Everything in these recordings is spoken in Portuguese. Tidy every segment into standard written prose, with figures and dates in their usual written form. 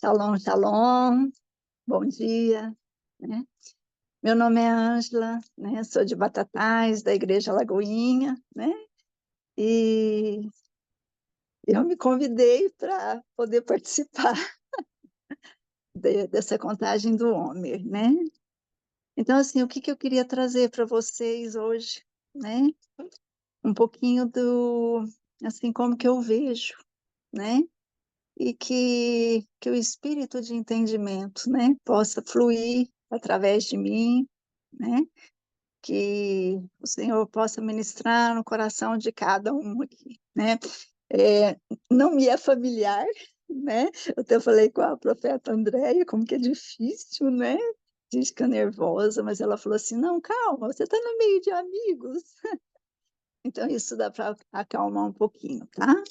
Shalom, shalom, bom dia, né? Meu nome é Ângela, né? Sou de Batatais, da Igreja Lagoinha, né? E eu me convidei para poder participar dessa contagem do Homer, né? Então, assim, o que que eu queria trazer para vocês hoje, né? Um pouquinho assim, como que eu vejo, né? E que o espírito de entendimento, né, possa fluir através de mim, né, que o Senhor possa ministrar no coração de cada um aqui, né. É, não me é familiar, né, eu até falei com a profeta Andréia, como que é difícil, né, a gente fica nervosa, mas ela falou assim, não, calma, você está no meio de amigos, então isso dá para acalmar um pouquinho, tá?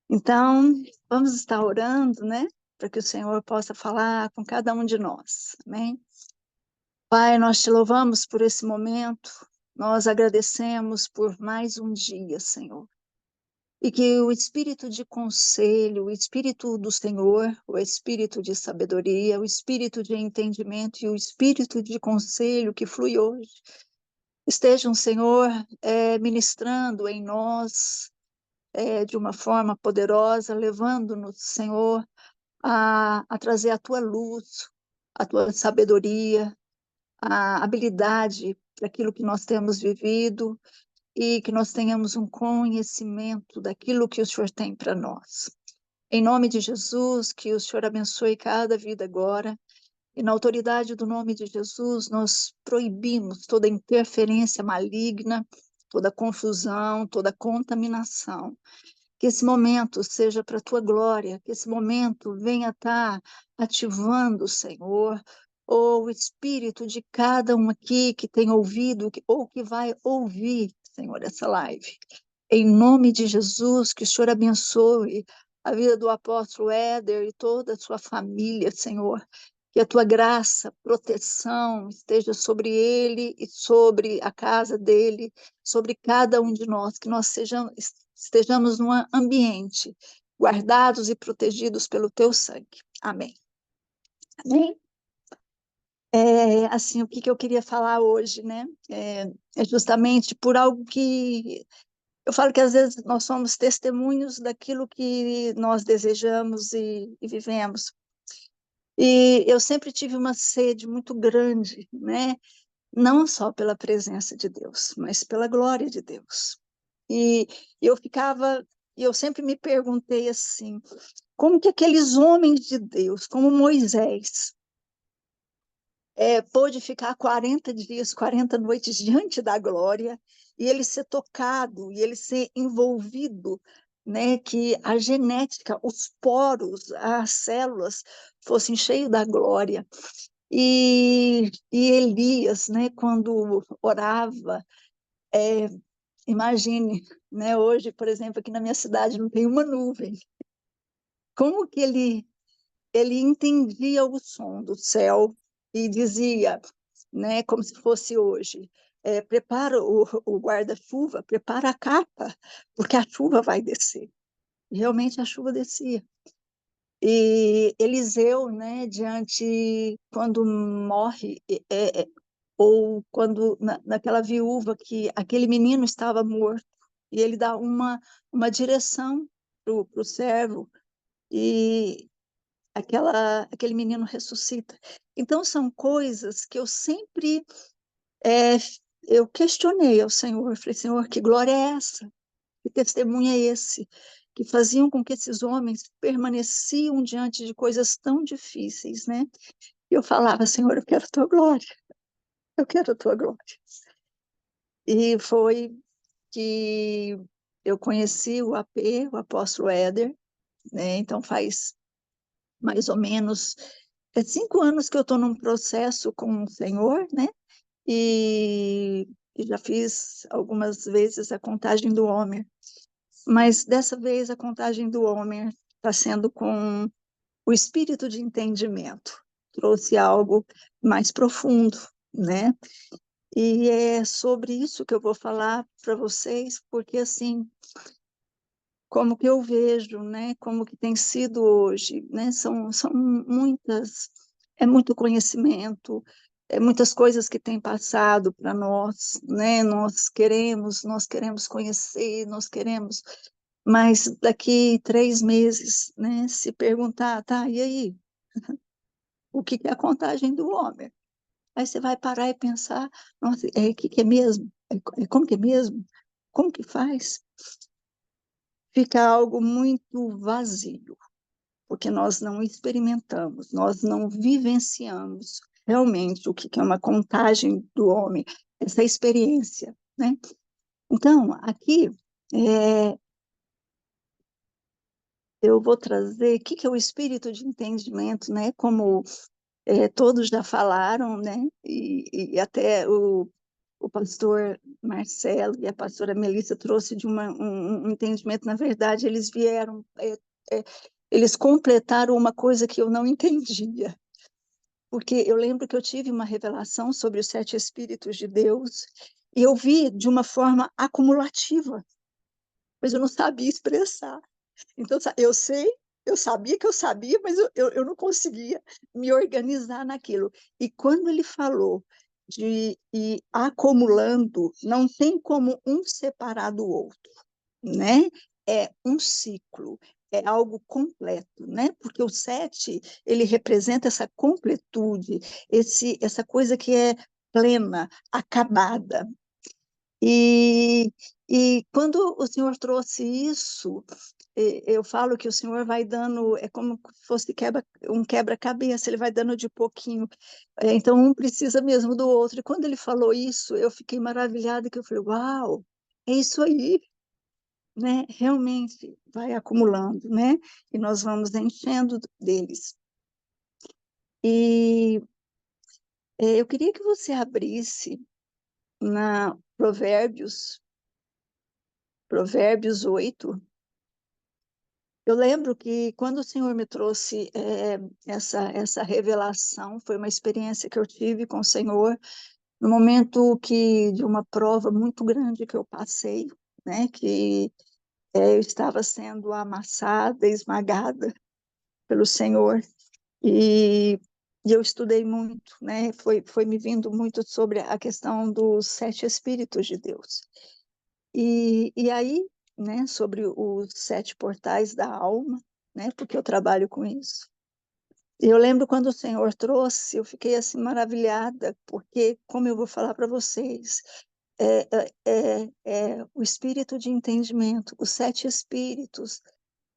Então, vamos estar orando, né? Para que o Senhor possa falar com cada um de nós, amém? Pai, nós te louvamos por esse momento, nós agradecemos por mais um dia, Senhor. E que o espírito de conselho, o espírito do Senhor, o espírito de sabedoria, o espírito de entendimento e o espírito de conselho que flui hoje, estejam, Senhor, ministrando em nós, de uma forma poderosa, levando-nos, Senhor, a trazer a tua luz, a tua sabedoria, a habilidade para aquilo que nós temos vivido e que nós tenhamos um conhecimento daquilo que o Senhor tem para nós. Em nome de Jesus, que o Senhor abençoe cada vida agora. E na autoridade do nome de Jesus, nós proibimos toda interferência maligna, toda confusão, toda contaminação. Que esse momento seja para a tua glória, que esse momento venha estar ativando, Senhor, o espírito de cada um aqui que tem ouvido ou que vai ouvir, Senhor, essa live. Em nome de Jesus, que o Senhor abençoe a vida do apóstolo Éder e toda a sua família, Senhor. Que a tua graça, proteção esteja sobre ele e sobre a casa dele, sobre cada um de nós, que nós estejamos num ambiente guardados e protegidos pelo teu sangue. Amém. Amém? Assim, o que que eu queria falar hoje, né? É justamente por algo que eu falo que às vezes nós somos testemunhos daquilo que nós desejamos e vivemos. E eu sempre tive uma sede muito grande, né? Não só pela presença de Deus, mas pela glória de Deus. E eu ficava, e eu sempre me perguntei assim, como que aqueles homens de Deus, como Moisés, pôde ficar 40 dias, 40 noites diante da glória, e ele ser tocado, e ele ser envolvido, né, que a genética, os poros, as células fossem cheios da glória. E Elias, né, quando orava, imagine, né, hoje, por exemplo, aqui na minha cidade não tem uma nuvem. Como que ele entendia o som do céu e dizia, né, como se fosse hoje, prepara o guarda-chuva, prepara a capa, porque a chuva vai descer. E realmente a chuva descia. E Eliseu, né, quando morre, ou quando naquela viúva que aquele menino estava morto, e ele dá uma direção para o servo, e aquele menino ressuscita. Então, são coisas que eu sempre é, eu questionei ao Senhor, falei, Senhor, que glória é essa? Que testemunho é esse? Que faziam com que esses homens permaneciam diante de coisas tão difíceis, né? E eu falava, Senhor, eu quero a tua glória, eu quero a tua glória. E foi que eu conheci o AP, o apóstolo Éder, né? Então faz mais ou menos 5 anos que eu estou num processo com o Senhor, né? E já fiz algumas vezes a contagem do Homer, mas dessa vez a contagem do Homer está sendo com o espírito de entendimento, trouxe algo mais profundo, né? E é sobre isso que eu vou falar para vocês, porque assim, como que eu vejo, né, como que tem sido hoje, né, são muitas, é muito conhecimento, é muitas coisas que têm passado para nós, né, nós queremos conhecer, nós queremos, mas daqui 3 meses, né, se perguntar, tá, e aí, o que que é a contagem do homem? Aí você vai parar e pensar, nossa, o que é mesmo? Como que é mesmo? Como que faz? Fica algo muito vazio, porque nós não experimentamos, nós não vivenciamos realmente o que é uma contagem do homem, essa experiência, né? Então, aqui, é, eu vou trazer o que é o espírito de entendimento, né? Como todos já falaram, né? E até o pastor Marcelo e a pastora Melissa trouxe de um entendimento, na verdade, eles vieram, eles completaram uma coisa que eu não entendia, porque eu lembro que eu tive uma revelação sobre os 7 Espíritos de Deus, e eu vi de uma forma acumulativa, mas eu não sabia expressar. Então, eu sei, eu sabia que eu sabia, mas eu não conseguia me organizar naquilo. E quando ele falou de ir acumulando, não tem como um separar do outro, né? É um ciclo, é algo completo, né? Porque o 7, ele representa essa completude, essa coisa que é plena, acabada. E, e quando o Senhor trouxe isso, eu falo que o Senhor vai dando, é como se fosse um quebra-cabeça, ele vai dando de pouquinho. Então, um precisa mesmo do outro. E quando ele falou isso, eu fiquei maravilhada, que eu falei, uau, é isso aí, né? Realmente vai acumulando, né? E nós vamos enchendo deles. E eu queria que você abrisse na Provérbios 8. Eu lembro que quando o Senhor me trouxe essa revelação, foi uma experiência que eu tive com o Senhor, no momento de uma prova muito grande que eu passei, né, que eu estava sendo amassada, esmagada pelo Senhor, e, e eu estudei muito, né, foi me vindo muito sobre a questão dos 7 Espíritos de Deus. E aí, né, sobre os 7 portais da alma, né, porque eu trabalho com isso. E eu lembro quando o Senhor trouxe, eu fiquei assim maravilhada, porque, como eu vou falar para vocês, o espírito de entendimento, os 7 espíritos,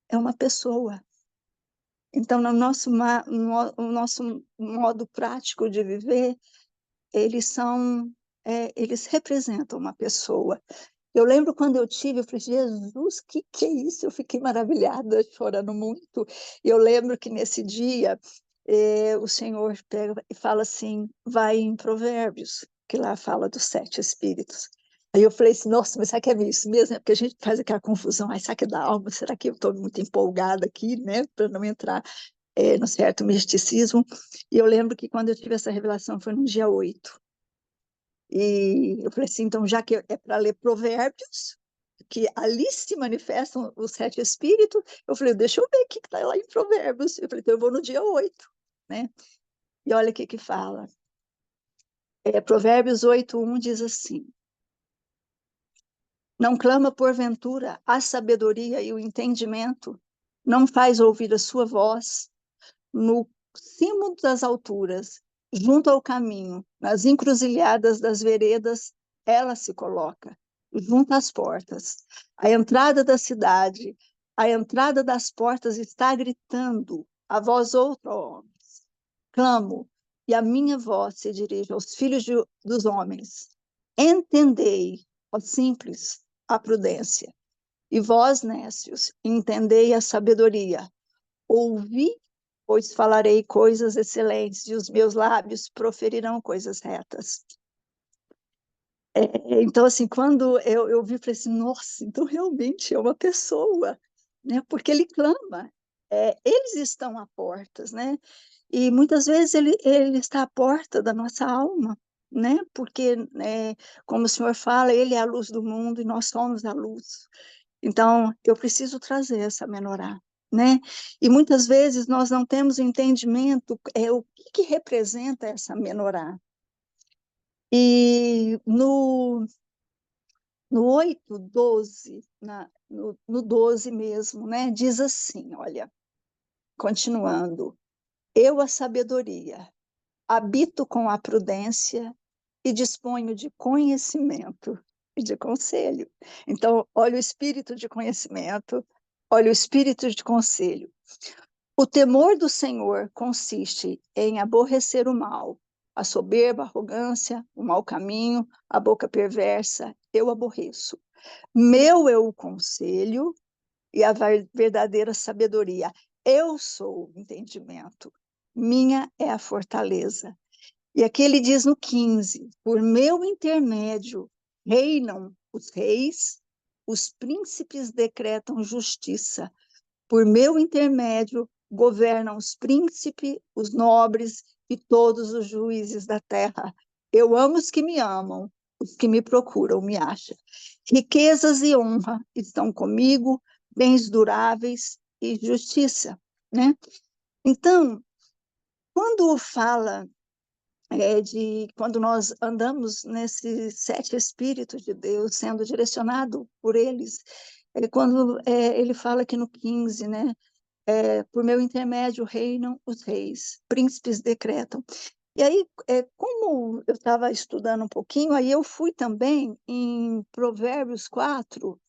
é uma pessoa. Então, no nosso modo prático de viver, eles representam uma pessoa. Eu lembro quando eu tive, eu falei, Jesus, que é isso? Eu fiquei maravilhada, chorando muito. Eu lembro que nesse dia, o Senhor pega e fala assim, vai em Provérbios, que lá fala dos 7 espíritos. Aí eu falei assim, nossa, mas será que é isso mesmo? É porque a gente faz aquela confusão, será que é da alma? Será que eu estou muito empolgada aqui, né? Para não entrar no certo misticismo. E eu lembro que quando eu tive essa revelação foi no dia 8. E eu falei assim, então já que é para ler Provérbios, que ali se manifestam os 7 espíritos, eu falei, deixa eu ver o que está lá em Provérbios. Eu falei, então eu vou no dia 8, né? E olha o que fala. Provérbios 8:1 diz assim, não clama porventura a sabedoria e o entendimento, não faz ouvir a sua voz, no cimo das alturas, junto ao caminho, nas encruzilhadas das veredas, ela se coloca, junto às portas. A entrada da cidade, a entrada das portas está gritando, a vós outros homens. Clamo, e a minha voz se dirige aos filhos dos homens. Entendei, ó simples, a prudência. E vós, nécios, entendei a sabedoria. Ouvi, pois falarei coisas excelentes, e os meus lábios proferirão coisas retas. Então, assim, quando eu vi, falei assim, nossa, então realmente é uma pessoa, né? Porque ele clama, eles estão à portas, né? E muitas vezes ele está à porta da nossa alma, né? Porque, como o Senhor fala, ele é a luz do mundo e nós somos a luz. Então, eu preciso trazer essa menorá, né? E muitas vezes nós não temos entendimento o que representa essa menorá. E no 8:12, no 12 mesmo, né? Diz assim, olha, continuando, eu a sabedoria, habito com a prudência e disponho de conhecimento e de conselho. Então, olha o espírito de conhecimento, olha o espírito de conselho. O temor do Senhor consiste em aborrecer o mal, a soberba, a arrogância, o mau caminho, a boca perversa, eu aborreço. Meu é o conselho e a verdadeira sabedoria. Eu sou o entendimento. Minha é a fortaleza. E aqui ele diz no 15: por meu intermédio reinam os reis, os príncipes decretam justiça. Por meu intermédio governam os príncipes, os nobres e todos os juízes da terra. Eu amo os que me amam, os que me procuram me acham. Riquezas e honra estão comigo, bens duráveis e justiça, né? Então, quando fala quando nós andamos nesses 7 Espíritos de Deus, sendo direcionado por eles, quando ele fala aqui no 15, né? Por meu intermédio reinam os reis, príncipes decretam. E aí, como eu estava estudando um pouquinho, aí eu fui também em Provérbios 4,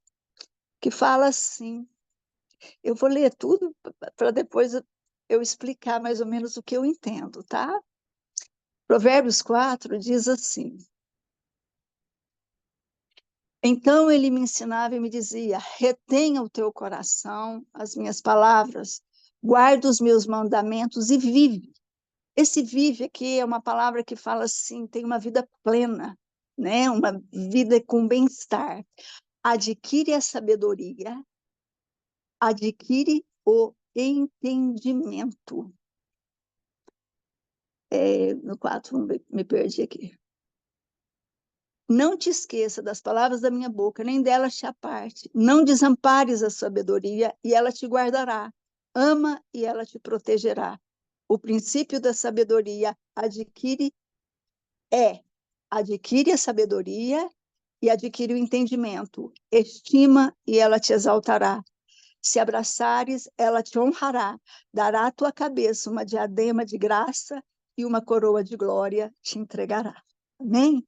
que fala assim, eu vou ler tudo para depois eu explicar mais ou menos o que eu entendo, tá? Provérbios 4 diz assim, então ele me ensinava e me dizia, retenha o teu coração, as minhas palavras, guarda os meus mandamentos e vive. Esse vive aqui é uma palavra que fala assim, tem uma vida plena, né? Uma vida com bem-estar. Adquire a sabedoria, adquire o entendimento. No 4, me perdi aqui. Não te esqueça das palavras da minha boca, nem delas te aparte. Não desampares a sabedoria e ela te guardará. Ama e ela te protegerá. O princípio da sabedoria adquire a sabedoria e adquire o entendimento. Estima e ela te exaltará. Se abraçares, ela te honrará. Dará à tua cabeça uma diadema de graça e uma coroa de glória te entregará. Amém?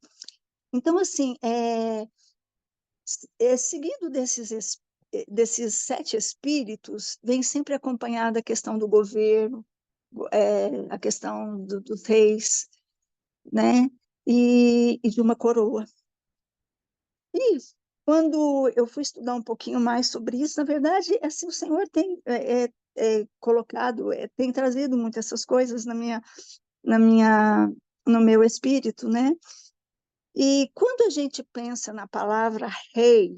Então, assim, seguido desses 7 espíritos, vem sempre acompanhada a questão do governo, a questão dos reis, né? E de uma coroa. E quando eu fui estudar um pouquinho mais sobre isso, na verdade, assim, o Senhor tem colocado, tem trazido muitas essas coisas na minha, no meu espírito, né? E quando a gente pensa na palavra rei,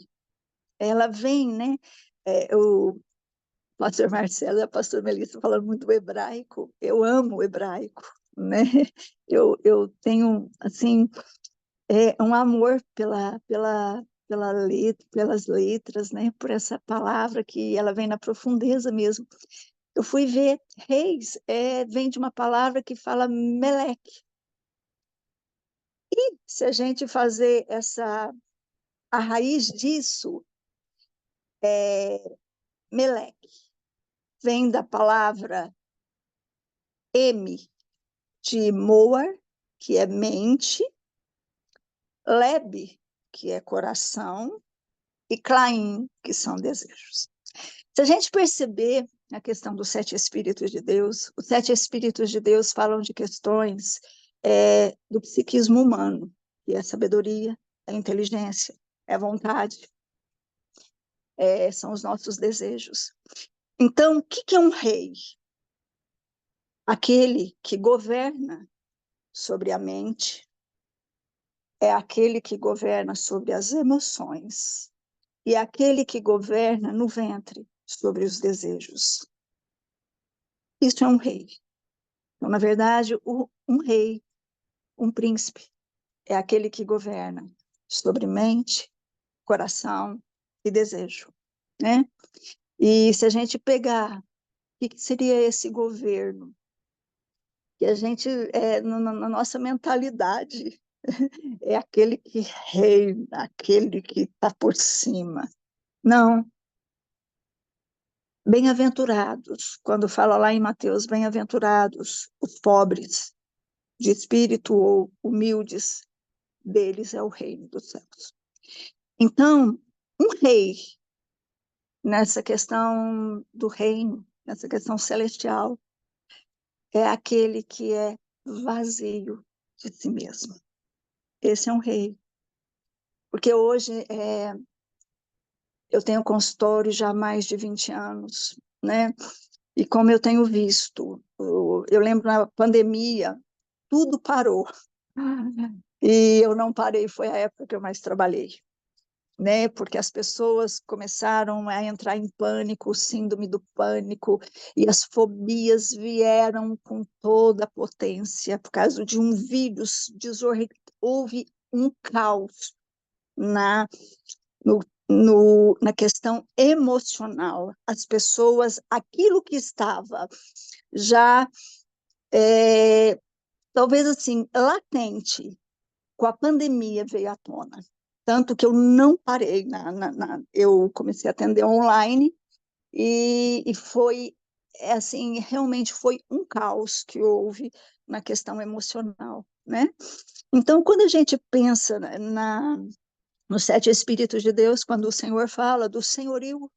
ela vem, né? O pastor Marcelo e a pastora Melissa falando muito hebraico, eu amo o hebraico, né? Eu tenho, assim, um amor pelas letras, né? Por essa palavra que ela vem na profundeza mesmo. Eu fui ver reis, vem de uma palavra que fala meleque. E se a gente fazer a raiz disso, meleque, vem da palavra M, de moar, que é mente, leb, que é coração, e claim, que são desejos. Se a gente perceber a questão dos 7 Espíritos de Deus, os 7 Espíritos de Deus falam de questões do psiquismo humano, que é a sabedoria, a inteligência, é a vontade, são os nossos desejos. Então, o que é um rei? Aquele que governa sobre a mente, é aquele que governa sobre as emoções, e é aquele que governa no ventre sobre os desejos. Isso é um rei. Então, na verdade, um rei, um príncipe, é aquele que governa sobre mente, coração e desejo. né? E se a gente pegar, o que seria esse governo? Que a gente, na nossa mentalidade, é aquele que reina, aquele que está por cima. Não, bem-aventurados, quando fala lá em Mateus, bem-aventurados os pobres, de espírito ou humildes, deles é o reino dos céus. Então, um rei, nessa questão do reino, nessa questão celestial, é aquele que é vazio de si mesmo. Esse é um rei. Porque hoje eu tenho consultório já há mais de 20 anos, né? E como eu tenho visto, eu lembro na pandemia, tudo parou. E eu não parei, foi a época que eu mais trabalhei, né? Porque as pessoas começaram a entrar em pânico, síndrome do pânico, e as fobias vieram com toda a potência por causa de um vírus. Houve um caos na, no, na questão emocional. As pessoas, aquilo que estava já, talvez assim, latente, com a pandemia veio à tona. Tanto que eu não parei, eu comecei a atender online e foi, assim, realmente foi um caos que houve na questão emocional, né? Então, quando a gente pensa nos sete Espíritos de Deus, quando o Senhor fala do senhorio,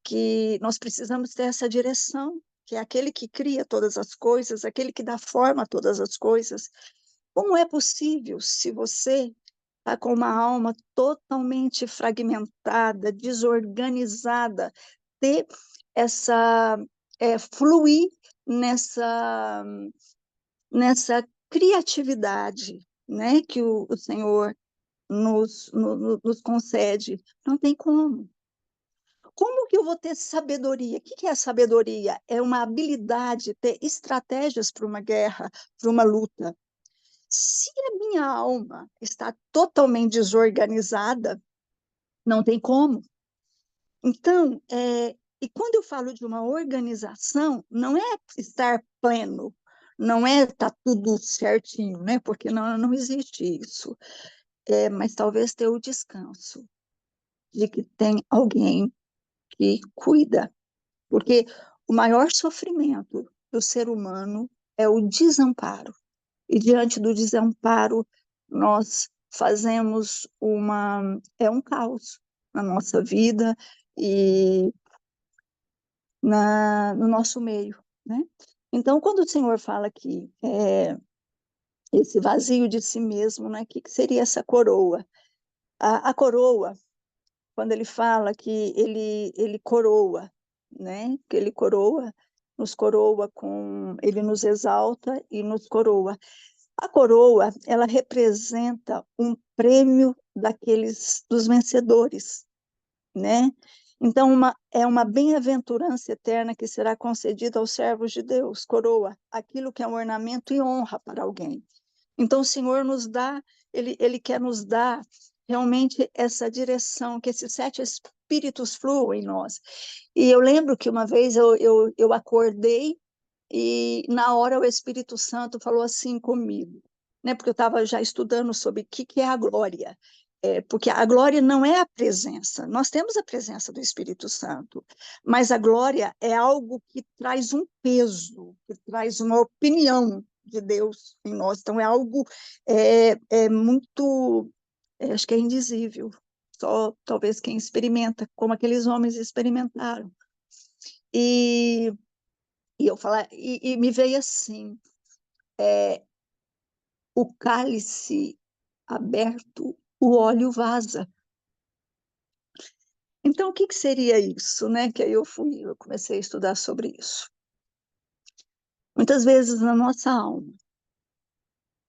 que nós precisamos ter essa direção, que é aquele que cria todas as coisas, aquele que dá forma a todas as coisas. Como é possível, se você está com uma alma totalmente fragmentada, desorganizada, ter essa, fluir nessa criatividade, né, que o Senhor nos concede? Não tem como. Como que eu vou ter sabedoria? O que é sabedoria? É uma habilidade, ter estratégias para uma guerra, para uma luta. Se a minha alma está totalmente desorganizada, não tem como. Então, e quando eu falo de uma organização, não é estar pleno, não é estar tudo certinho, né? Porque não existe isso. Mas talvez ter o descanso de que tem alguém que cuida. Porque o maior sofrimento do ser humano é o desamparo. E diante do desamparo, nós fazemos um caos na nossa vida e no nosso meio, né? Então, quando o Senhor fala que esse vazio de si mesmo, né, que seria essa coroa? A coroa, quando ele fala que ele coroa, né? Que ele coroa, nos coroa ele nos exalta e nos coroa. A coroa, ela representa um prêmio dos vencedores, né? Então, é uma bem-aventurança eterna que será concedida aos servos de Deus, coroa, aquilo que é um ornamento e honra para alguém. Então, o Senhor nos dá, ele quer nos dar realmente essa direção, que esses sete espíritos fluam em nós. E eu lembro que uma vez eu acordei e na hora o Espírito Santo falou assim comigo, né? Porque eu estava já estudando sobre o que é a glória. Porque a glória não é a presença, nós temos a presença do Espírito Santo, mas a glória é algo que traz um peso, que traz uma opinião de Deus em nós, então é algo muito, acho que é indizível, só talvez quem experimenta, como aqueles homens experimentaram. E e me veio assim, o cálice aberto, o óleo vaza. Então, o que seria isso, né? Que aí eu comecei a estudar sobre isso. Muitas vezes na nossa alma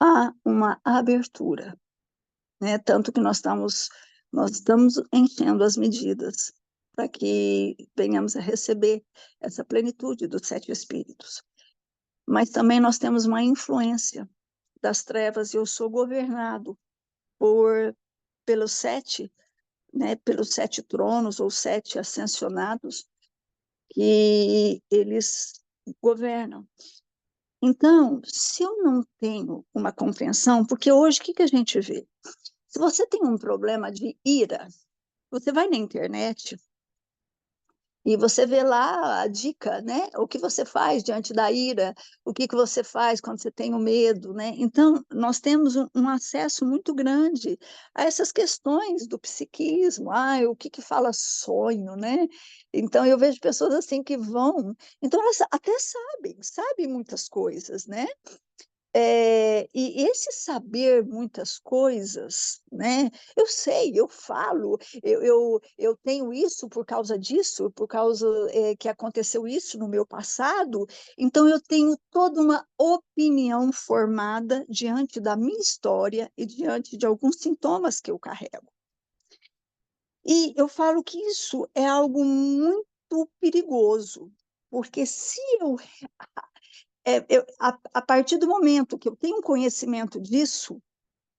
há uma abertura, né? Tanto que nós estamos enchendo as medidas para que venhamos a receber essa plenitude dos sete Espíritos. Mas também nós temos uma influência das trevas, e eu sou governado pelos sete, né, pelos 7 tronos ou 7 ascensionados que eles governam. Então, se eu não tenho uma compreensão, porque hoje o que a gente vê? Se você tem um problema de ira, você vai na internet e você vê lá a dica, né? O que você faz diante da ira, o que você faz quando você tem o medo, né? Então, nós temos um acesso muito grande a essas questões do psiquismo, o que fala sonho, né? Então, eu vejo pessoas assim que vão, então elas até sabem muitas coisas, né? E esse saber muitas coisas, né? Eu sei, eu falo, eu tenho isso por causa disso, por causa que aconteceu isso no meu passado, então eu tenho toda uma opinião formada diante da minha história e diante de alguns sintomas que eu carrego. E eu falo que isso é algo muito perigoso, porque se a partir do momento que eu tenho conhecimento disso,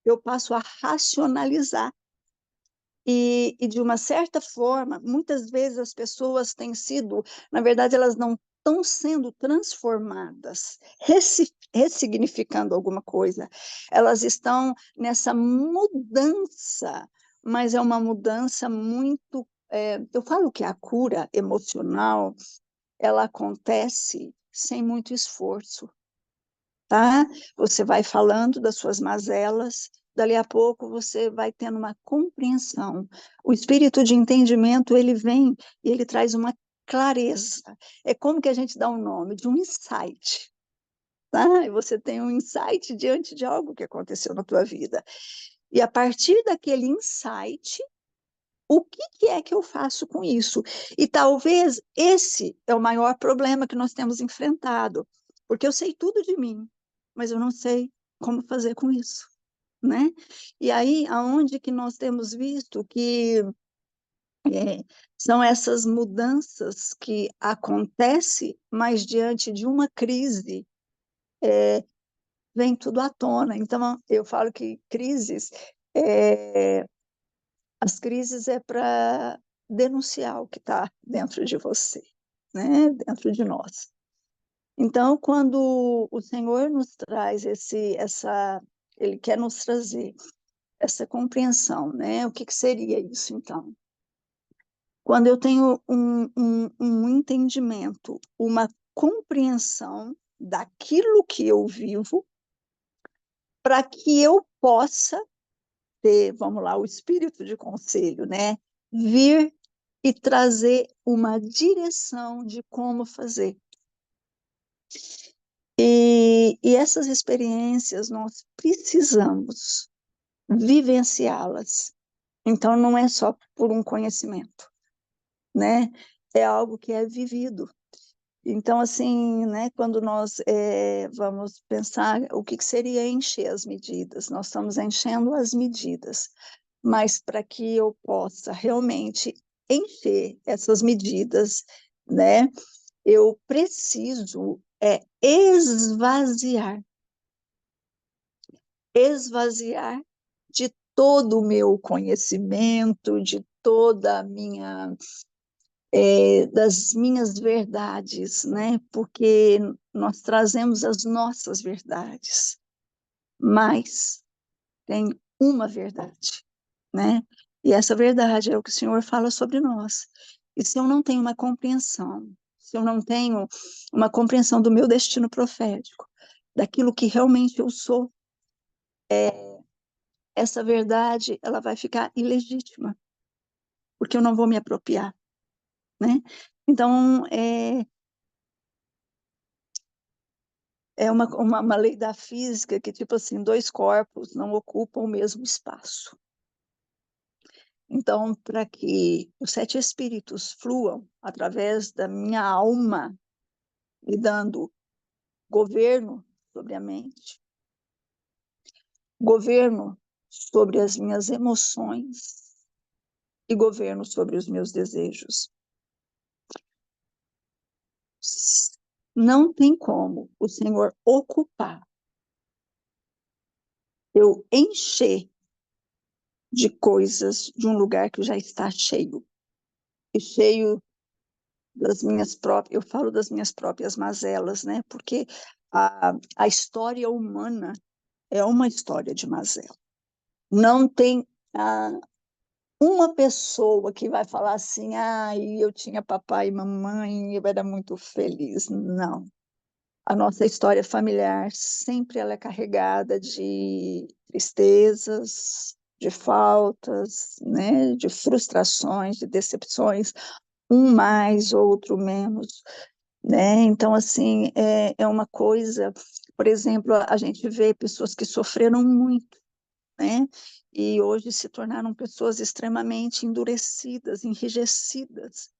eu passo a racionalizar. E, de uma certa forma, muitas vezes as pessoas têm sido, na verdade, elas não estão sendo transformadas, ressignificando alguma coisa. Elas estão nessa mudança, mas é uma mudança muito. Eu falo que a cura emocional, ela acontece sem muito esforço, tá? Você vai falando das suas mazelas, dali a pouco você vai tendo uma compreensão. O espírito de entendimento, ele vem e ele traz uma clareza. É como que a gente dá um nome de um insight, tá? E você tem um insight diante de algo que aconteceu na tua vida. E a partir daquele insight, o que é que eu faço com isso? E talvez esse é o maior problema que nós temos enfrentado, porque eu sei tudo de mim, mas eu não sei como fazer com isso, né? E aí, aonde que nós temos visto que são essas mudanças que acontecem, mas diante de uma crise, vem tudo à tona. Então, eu falo que as crises é para denunciar o que está dentro de você, né? Dentro de nós. Então, quando o Senhor nos traz Ele quer nos trazer essa compreensão, né? O que seria isso, então? Quando eu tenho um entendimento, uma compreensão daquilo que eu vivo, para que eu possa ter, vamos lá, o espírito de conselho, né? Vir e trazer uma direção de como fazer. E essas experiências nós precisamos vivenciá-las. Então, não é só por um conhecimento, né? É algo que é vivido. Então, assim, né, quando nós vamos pensar o que seria encher as medidas, nós estamos enchendo as medidas, mas para que eu possa realmente encher essas medidas, né, eu preciso esvaziar de todo o meu conhecimento, de toda a minha das minhas verdades, né? Porque nós trazemos as nossas verdades, mas tem uma verdade, né? E essa verdade é o que o Senhor fala sobre nós. E se eu não tenho uma compreensão, se eu não tenho uma compreensão do meu destino profético, daquilo que realmente eu sou, essa verdade ela vai ficar ilegítima, porque eu não vou me apropriar, né? Então, é uma lei da física que, tipo assim, 2 corpos não ocupam o mesmo espaço. Então, para que os 7 espíritos fluam através da minha alma, me dando governo sobre a mente, governo sobre as minhas emoções e governo sobre os meus desejos. Não tem como o Senhor ocupar, eu encher de coisas de um lugar que já está cheio. E cheio das minhas próprias, eu falo das minhas próprias mazelas, né? Porque a história humana é uma história de mazela. Não tem uma pessoa que vai falar assim, eu tinha papai e mamãe, eu era muito feliz. Não. A nossa história familiar sempre ela é carregada de tristezas, de faltas, né? De frustrações, de decepções, um mais, outro menos, né? Então, assim, é uma coisa, por exemplo, a gente vê pessoas que sofreram muito, né? E hoje se tornaram pessoas extremamente endurecidas, enrijecidas.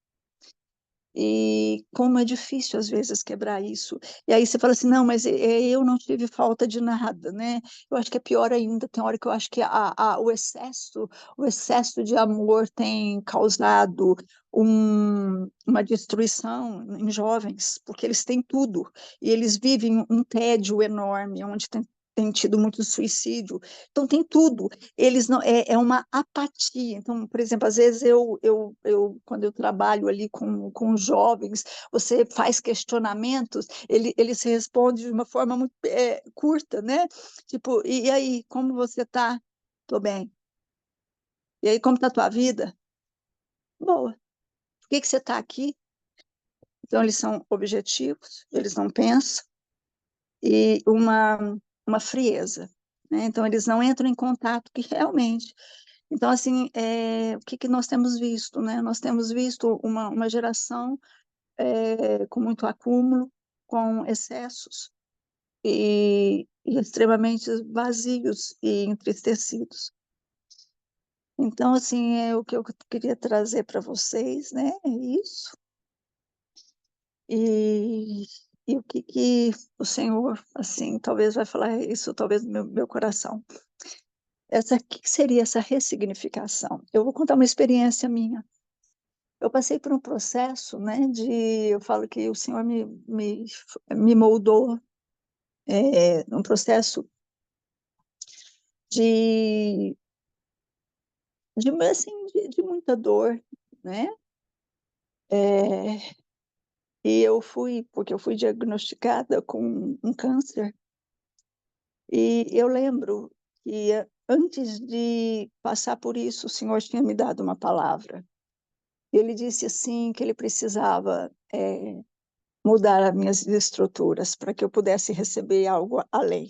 E como é difícil, às vezes, quebrar isso. E aí você fala assim, não, mas eu não tive falta de nada, né? Eu acho que é pior ainda, tem hora que eu acho que o excesso de amor tem causado uma destruição em jovens, porque eles têm tudo, e eles vivem um tédio enorme, onde tem tido muito suicídio, então tem tudo, eles não, é uma apatia. Então, por exemplo, às vezes quando eu trabalho ali com jovens, você faz questionamentos, eles respondem de uma forma muito curta, né? Tipo, e aí, como você está? Tô bem. E aí, como está a tua vida? Boa. Por que você está aqui? Então, eles são objetivos, eles não pensam, e uma frieza, né? Então, eles não entram em contato que realmente. Então, assim, o que nós temos visto, né? Nós temos visto uma geração com muito acúmulo, com excessos e extremamente vazios e entristecidos. Então, assim, é o que eu queria trazer para vocês, né? É isso. E, e o que o Senhor, assim, talvez vai falar isso, talvez no meu coração. Que seria essa ressignificação? Eu vou contar uma experiência minha. Eu passei por um processo, né, eu falo que o Senhor me moldou, um processo de, de muita dor, né? É, e porque eu fui diagnosticada com um câncer, e eu lembro que antes de passar por isso, o Senhor tinha me dado uma palavra. Ele disse assim que ele precisava mudar as minhas estruturas para que eu pudesse receber algo além,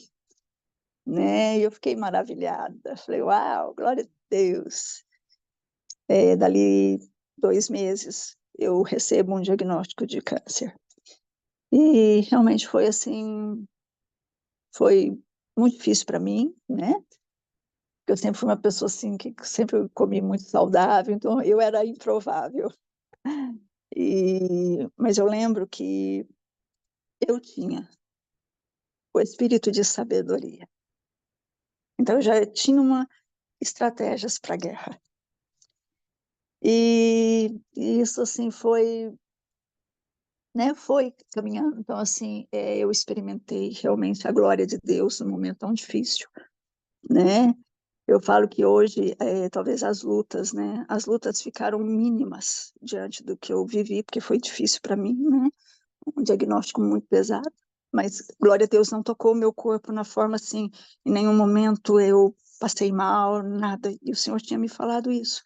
né? E eu fiquei maravilhada. Falei, uau, glória a Deus. Dali 2 meses eu recebo um diagnóstico de câncer. E realmente foi assim, foi muito difícil para mim, né? Porque eu sempre fui uma pessoa assim que sempre comi muito saudável, então eu era improvável. Mas eu lembro que eu tinha o espírito de sabedoria. Então eu já tinha uma estratégias para a guerra. E isso assim foi caminhando. Então assim, eu experimentei realmente a glória de Deus num momento tão difícil, né? Eu falo que hoje, talvez as lutas ficaram mínimas diante do que eu vivi, porque foi difícil para mim, né? Um diagnóstico muito pesado, mas glória a Deus não tocou o meu corpo na forma assim, em nenhum momento eu passei mal, nada. E o Senhor tinha me falado isso,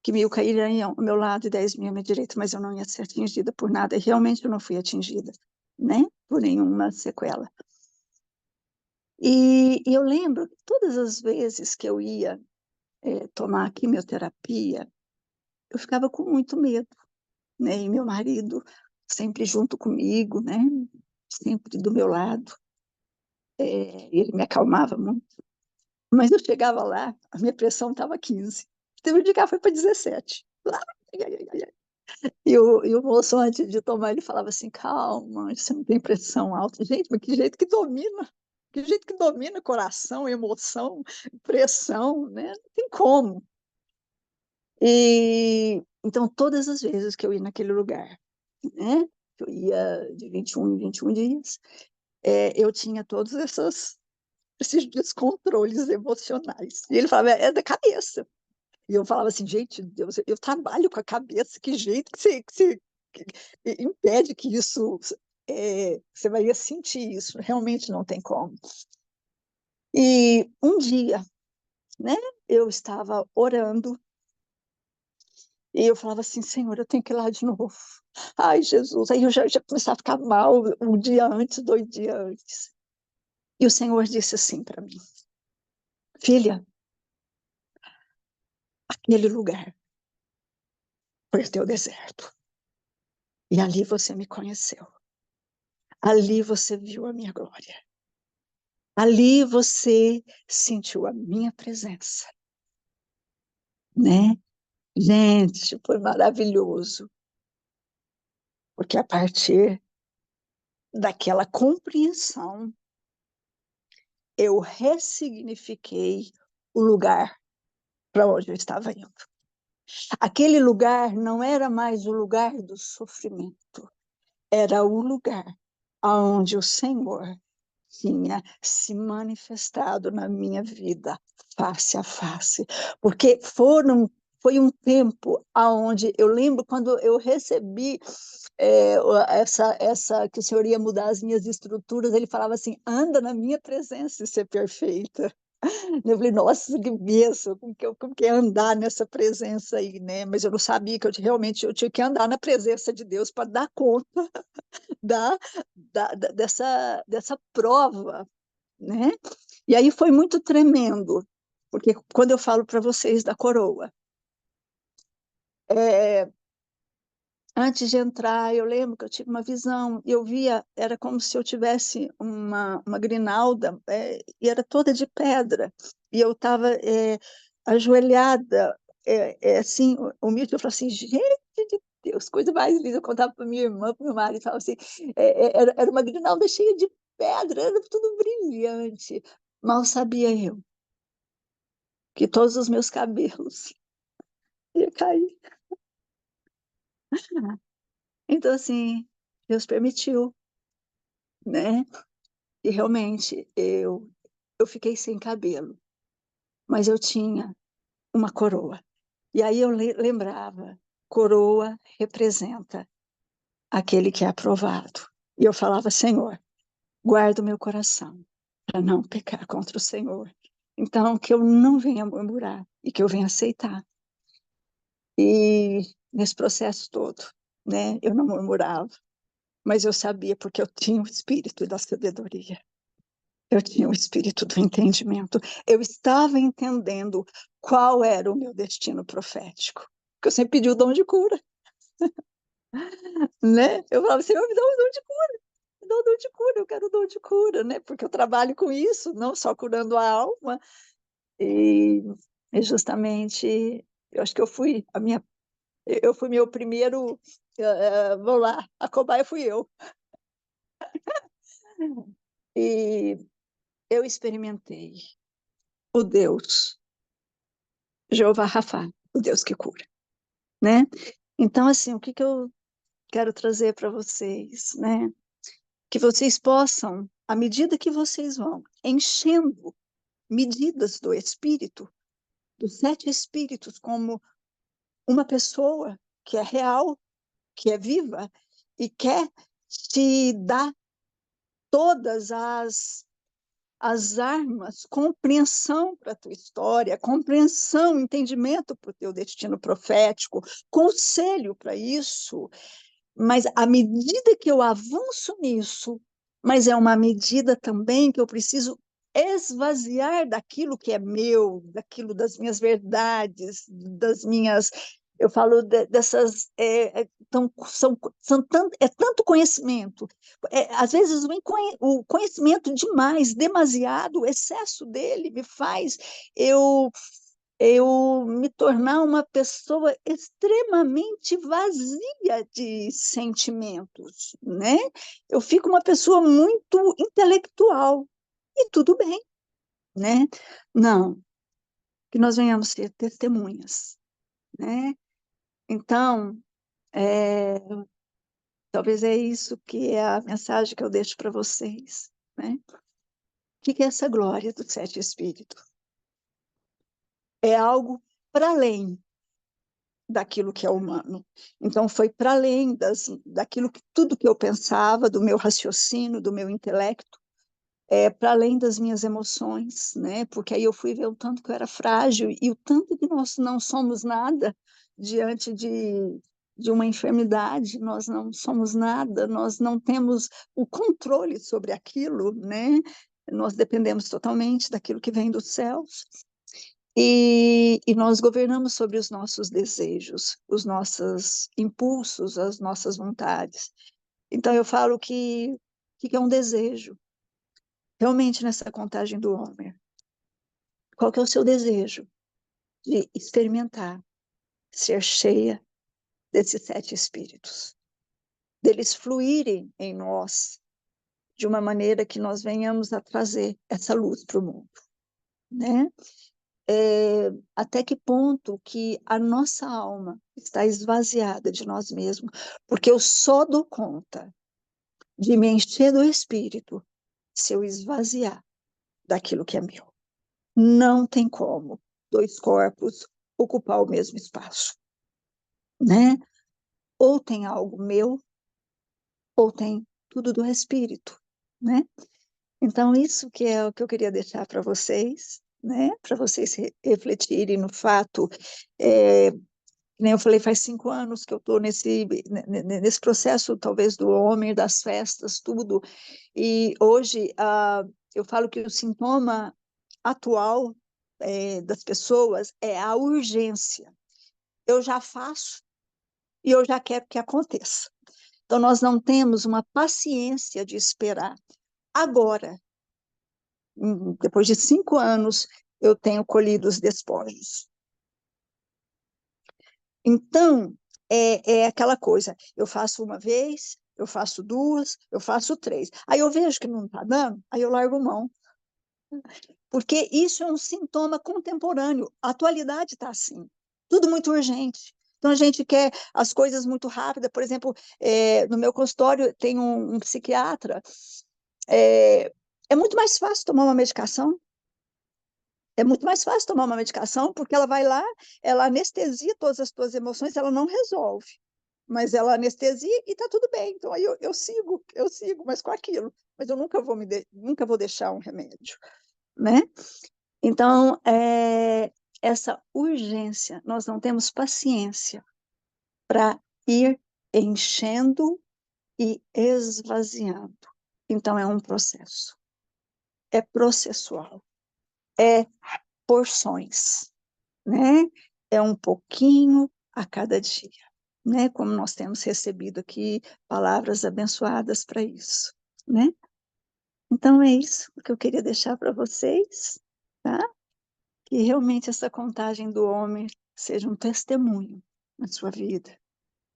que 1.000 cairiam ao meu lado e 10.000 à minha direita, mas eu não ia ser atingida por nada. E realmente eu não fui atingida, né? Por nenhuma sequela. E eu lembro que todas as vezes que eu ia tomar quimioterapia, eu ficava com muito medo, né? E meu marido sempre junto comigo, né? Sempre do meu lado. Ele me acalmava muito. Mas eu chegava lá, a minha pressão estava 15. Teve um dia que foi para 17. E o moço, antes de tomar, ele falava assim: calma, você não tem pressão alta. Gente, mas que jeito que domina? Que jeito que domina coração, emoção, pressão, né? Não tem como. E então, todas as vezes que eu ia naquele lugar, né? Eu ia de 21 em 21 dias, eu tinha todas essas. preciso de descontroles emocionais. E ele falava, é da cabeça. E eu falava assim, gente, Deus, eu trabalho com a cabeça, que jeito que impede que isso, você vai sentir isso, realmente não tem como. E um dia, né, eu estava orando, e eu falava assim, Senhor, eu tenho que ir lá de novo. Ai, Jesus, aí eu já começava a ficar mal um dia antes, 2 dias antes. E o Senhor disse assim para mim, filha, aquele lugar foi o teu deserto. E ali você me conheceu. Ali você viu a minha glória. Ali você sentiu a minha presença, né? Gente, foi maravilhoso, porque a partir daquela compreensão, eu ressignifiquei o lugar para onde eu estava indo. Aquele lugar não era mais o lugar do sofrimento, era o lugar aonde o Senhor tinha se manifestado na minha vida, face a face, porque foi um tempo aonde eu lembro quando eu recebi essa que o Senhor ia mudar as minhas estruturas, ele falava assim, anda na minha presença e ser perfeita. Eu falei, nossa, que bênção, como que é andar nessa presença aí, né? Mas eu não sabia que realmente eu tinha que andar na presença de Deus para dar conta da, dessa prova, né? E aí foi muito tremendo, porque quando eu falo para vocês da coroa, é, antes de entrar, eu lembro que eu tive uma visão, eu via, era como se eu tivesse uma grinalda, e era toda de pedra, e eu estava ajoelhada, assim, humilde, eu falava assim, gente de Deus, coisa mais linda, eu contava para minha irmã, para meu marido, falava assim, era uma grinalda cheia de pedra, era tudo brilhante, mal sabia eu que todos os meus cabelos iam cair. Então, assim, Deus permitiu, né? E realmente eu fiquei sem cabelo, mas eu tinha uma coroa. E aí eu lembrava, coroa representa aquele que é aprovado. E eu falava, Senhor, guarda o meu coração para não pecar contra o Senhor. Então, que eu não venha murmurar e que eu venha aceitar. E nesse processo todo, né, eu não murmurava, mas eu sabia porque eu tinha o espírito da sabedoria. Eu tinha o espírito do entendimento. Eu estava entendendo qual era o meu destino profético. Porque eu sempre pedi o dom de cura, né? Eu falava, Senhor, me dá um dom de cura. Me dá um dom de cura, eu quero o dom de cura, né? Porque eu trabalho com isso, não só curando a alma. E, e justamente, eu acho que eu fui meu primeiro, vamos lá, a cobaia fui eu. E eu experimentei o Deus, Jeová Rafa, o Deus que cura, né? Então, assim, o que eu quero trazer para vocês, né? Que vocês possam, à medida que vocês vão enchendo medidas do Espírito, dos 7 Espíritos, como uma pessoa que é real, que é viva e quer te dar todas as armas, compreensão para a tua história, compreensão, entendimento para o teu destino profético, conselho para isso, mas à medida que eu avanço nisso, mas é uma medida também que eu preciso esvaziar daquilo que é meu, daquilo das minhas verdades, das minhas, eu falo dessas, é tanto conhecimento, às vezes o conhecimento demais, demasiado, o excesso dele me faz eu me tornar uma pessoa extremamente vazia de sentimentos, né? Eu fico uma pessoa muito intelectual e tudo bem, né? Não, que nós venhamos ser testemunhas, né? Então, é, talvez é isso que é a mensagem que eu deixo para vocês, né? que é essa glória dos 7 Espíritos? É algo para além daquilo que é humano. Então, foi para além daquilo que tudo que eu pensava, do meu raciocínio, do meu intelecto, para além das minhas emoções, né? Porque aí eu fui ver o tanto que eu era frágil e o tanto que nós não somos nada diante de uma enfermidade, nós não somos nada, nós não temos o controle sobre aquilo, né? Nós dependemos totalmente daquilo que vem dos céus. E nós governamos sobre os nossos desejos, os nossos impulsos, as nossas vontades. Então, eu falo que é um desejo, realmente, nessa contagem do Homer. Qual que é o seu desejo? De experimentar, ser cheia desses 7 Espíritos, deles fluírem em nós, de uma maneira que nós venhamos a trazer essa luz para o mundo, né? Até que ponto que a nossa alma está esvaziada de nós mesmos, porque eu só dou conta de me encher do Espírito se eu esvaziar daquilo que é meu. Não tem como 2 corpos ocupar o mesmo espaço, né? Ou tem algo meu, ou tem tudo do Espírito, né? Então, isso que é o que eu queria deixar para vocês, né? Para vocês refletirem no fato, nem eu falei, faz 5 anos que eu estou nesse processo, talvez, do homem, das festas, tudo. E hoje, eu falo que o sintoma atual das pessoas é a urgência. Eu já faço e eu já quero que aconteça. Então, nós não temos uma paciência de esperar. Agora, depois de 5 anos, eu tenho colhido os despojos. Então, é aquela coisa, eu faço uma vez, eu faço 2, eu faço 3. Aí eu vejo que não está dando, aí eu largo mão. Porque isso é um sintoma contemporâneo. A atualidade está assim, tudo muito urgente. Então, a gente quer as coisas muito rápidas. Por exemplo, no meu consultório tem um psiquiatra. É muito mais fácil tomar uma medicação. É muito mais fácil tomar uma medicação, porque ela vai lá, ela anestesia todas as tuas emoções, ela não resolve, mas ela anestesia e está tudo bem. Então, aí eu sigo, mas com aquilo. Mas eu nunca vou deixar um remédio, né? Então, essa urgência, nós não temos paciência para ir enchendo e esvaziando. Então, é um processo. É processual. É porções, né? É um pouquinho a cada dia, né? Como nós temos recebido aqui palavras abençoadas para isso, né? Então, é isso que eu queria deixar para vocês, tá? Que realmente essa contagem do homem seja um testemunho na sua vida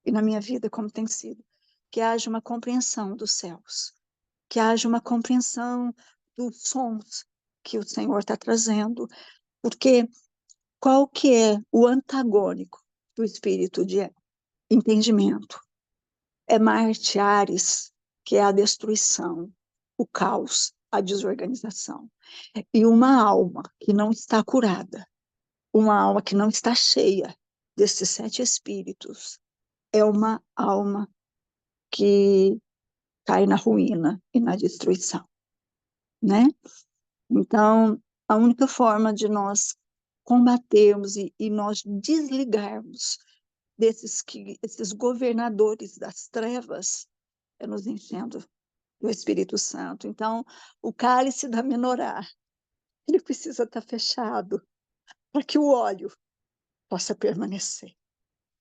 e na minha vida, como tem sido. Que haja uma compreensão dos céus, que haja uma compreensão dos sons que o Senhor está trazendo, porque qual que é o antagônico do espírito de entendimento? É Marte, Ares, que é a destruição, o caos, a desorganização. E uma alma que não está curada, uma alma que não está cheia desses 7 espíritos, é uma alma que cai na ruína e na destruição, né? Então, a única forma de nós combatermos e nós desligarmos esses governadores das trevas é nos enchendo do Espírito Santo. Então, o cálice da menorá, ele precisa estar fechado para que o óleo possa permanecer.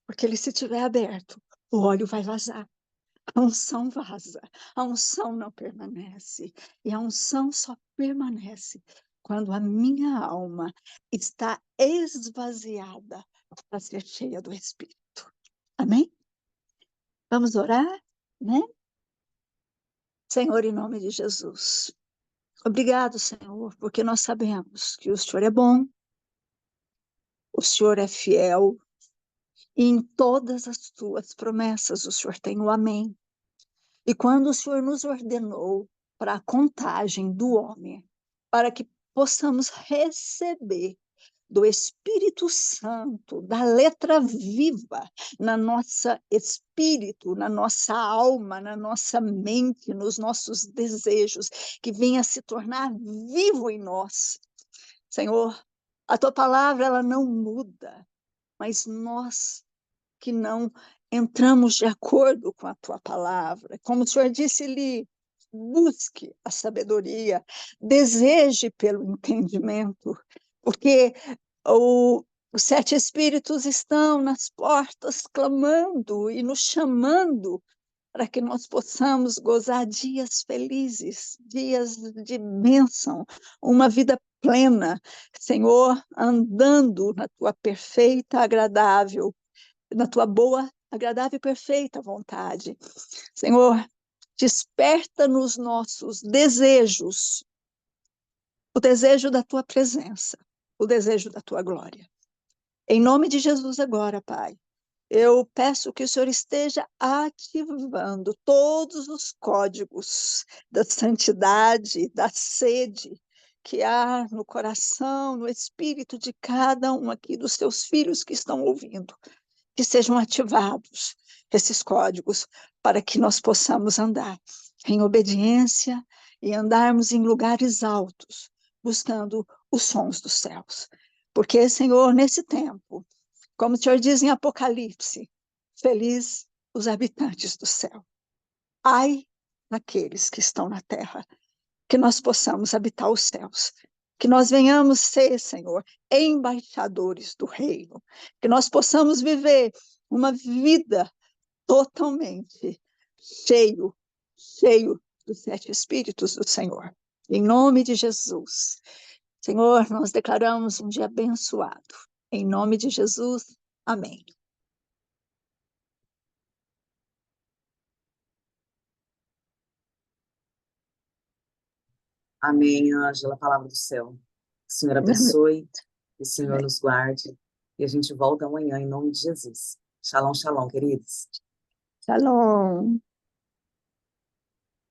Porque ele, se estiver aberto, o óleo vai vazar. A unção vaza, a unção não permanece. E a unção só permanece quando a minha alma está esvaziada para ser cheia do Espírito. Amém? Vamos orar, né? Senhor, em nome de Jesus. Obrigado, Senhor, porque nós sabemos que o Senhor é bom, o Senhor é fiel, e em todas as tuas promessas o Senhor tem o amém. E quando o Senhor nos ordenou para a contagem do homem, para que possamos receber do Espírito Santo, da letra viva, na nossa espírito, na nossa alma, na nossa mente, nos nossos desejos, que venha se tornar vivo em nós. Senhor, a tua palavra ela não muda, mas nós que não entramos de acordo com a tua palavra, como o Senhor disse ali, busque a sabedoria, deseje pelo entendimento, porque o, os sete espíritos estão nas portas clamando e nos chamando para que nós possamos gozar dias felizes, dias de bênção, uma vida plena, Senhor, andando na tua perfeita, agradável, na tua boa, agradável e perfeita vontade. Senhor, desperta nos nossos desejos o desejo da tua presença, o desejo da tua glória. Em nome de Jesus agora, Pai, eu peço que o Senhor esteja ativando todos os códigos da santidade, da sede que há no coração, no espírito de cada um aqui dos teus filhos que estão ouvindo, que sejam ativados esses códigos para que nós possamos andar em obediência e andarmos em lugares altos, buscando os sons dos céus. Porque, Senhor, nesse tempo, como o Senhor diz em Apocalipse, feliz os habitantes do céu. Ai daqueles que estão na terra, que nós possamos habitar os céus, que nós venhamos ser, Senhor, embaixadores do reino, que nós possamos viver uma vida totalmente cheio dos sete Espíritos do Senhor. Em nome de Jesus. Senhor, nós declaramos um dia abençoado. Em nome de Jesus, amém. Amém, Ângela, palavra do céu. O Senhor abençoe, o Senhor nos guarde, e a gente volta amanhã em nome de Jesus. Shalom, shalom, queridos. Shalom.